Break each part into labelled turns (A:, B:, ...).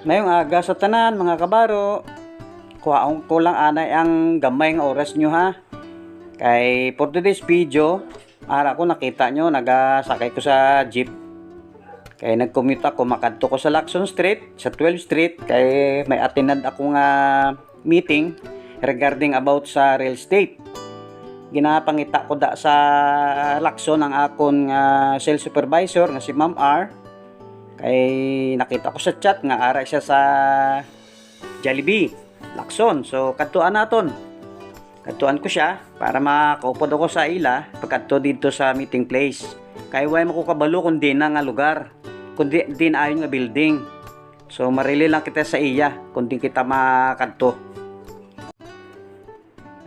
A: Ngayong aga sa tanan mga kabaro, kuhaon ko lang anay ang gamay ng oras nyo ha. Kay for today's video, ara ko nakita nyo, nagasakay ko sa jeep. Kay nag-commute ako, makadto ko sa Lacson Street, sa 12th Street. Kay may attended ako nga meeting regarding about sa real estate. Ginapangita ko da sa Lacson ang akon nga sales supervisor nga si Ma'am R. Kay nakita ko sa chat nga ara siya sa Jollibee, Lacson. So kadtuan naton. Kadtuan ko siya para makaupod ako sa ila pagkadto dito sa meeting place. Kay way mo ko kabalo kung di na nga lugar, kundi din ayon nga building. So marili lang kita sa iya kung di kita makadto.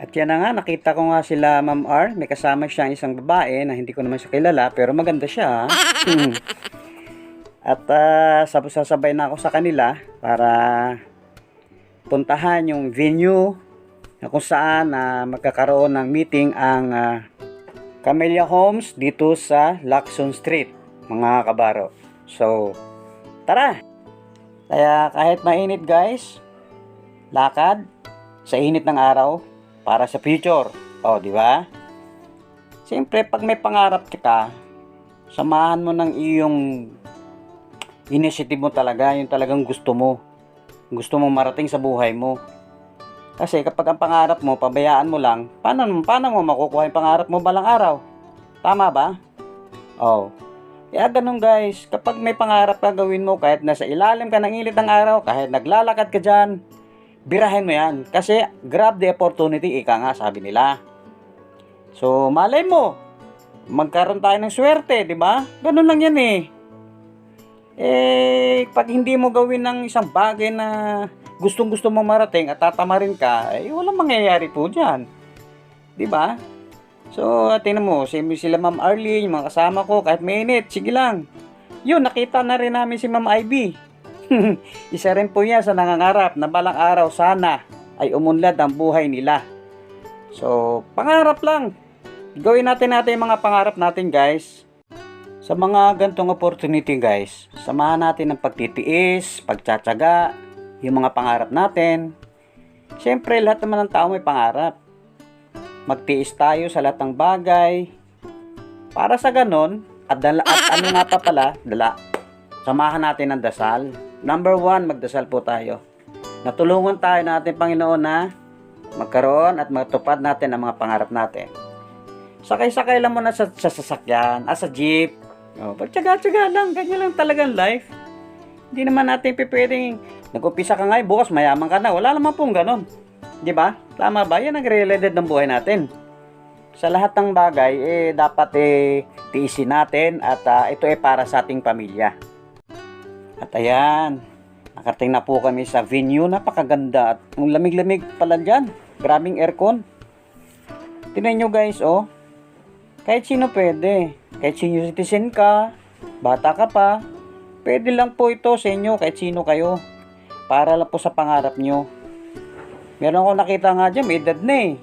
A: At yan na nga, nakita ko nga sila Ma'am R. May kasama siyang isang babae na hindi ko naman siya kilala pero maganda siya. At sasabay na ako sa kanila para puntahan yung venue na kung saan magkakaroon ng meeting ang Camellia Homes dito sa Lacson Street, mga kabaro. So, tara! Kaya kahit mainit guys, lakad sa init ng araw para sa future. O, di ba? Siyempre, pag may pangarap ka, samahan mo ng iyong initiative mo talaga, yung talagang gusto mo marating sa buhay mo. Kasi kapag ang pangarap mo, pabayaan mo lang, paano mo makukuha yung pangarap mo balang araw? Tama ba? Oh. Kaya ganun guys, kapag may pangarap ka gawin mo, kahit nasa ilalim ka ng init ng araw, kahit naglalakad ka dyan, birahin mo yan. Kasi grab the opportunity, ika nga sabi nila. So malay mo, magkaroon tayo ng swerte, di ba? Ganun lang yan eh. Pag hindi mo gawin ng isang bagay na gustong-gusto mo marating at tatamarin ka, walang mangyayari po dyan. Diba? So, tingnan mo, sila Ma'am Arlene, yung mga kasama ko, kahit minute, sige lang. Yun, nakita na rin namin si Ma'am Ivy. Isa rin po yan sa nangangarap na balang araw sana ay umunlad ang buhay nila. So, pangarap lang. Gawin natin yung mga pangarap natin, guys. Sa mga gantong opportunity guys, samahan natin ng pagtitiis, pagtsatsaga, yung mga pangarap natin. Siyempre, lahat naman ng tao may pangarap. Magtiis tayo sa lahat ng bagay. Para sa ganon, at ano nga pa pala, samahan natin ng dasal. Number 1, magdasal po tayo. Natulungan tayo natin Panginoon na magkaroon at matupad natin ang mga pangarap natin. Sakay-sakay lang muna sa sasakyan, sa jeep. Pagtsaga-tsaga lang, ganyan lang talagang life. Hindi naman natin pwedeng nag-upisa ka ngayon, bukas mayaman ka na. Wala naman pong ganon. Di ba? Tama ba? Yan ang related ng buhay natin. Sa lahat ng bagay, dapat tiisin natin at ito para sa ating pamilya. At ayan, nakarating na po kami sa venue. Napakaganda at ang lamig-lamig pala dyan. Grabing aircon. Tingnan nyo guys, kahit sino pwede. Kahit senior citizen ka, bata ka pa, pwede lang po ito sa inyo kahit sino kayo. Para lang po sa pangarap nyo. Meron akong nakita nga dyan, may edad na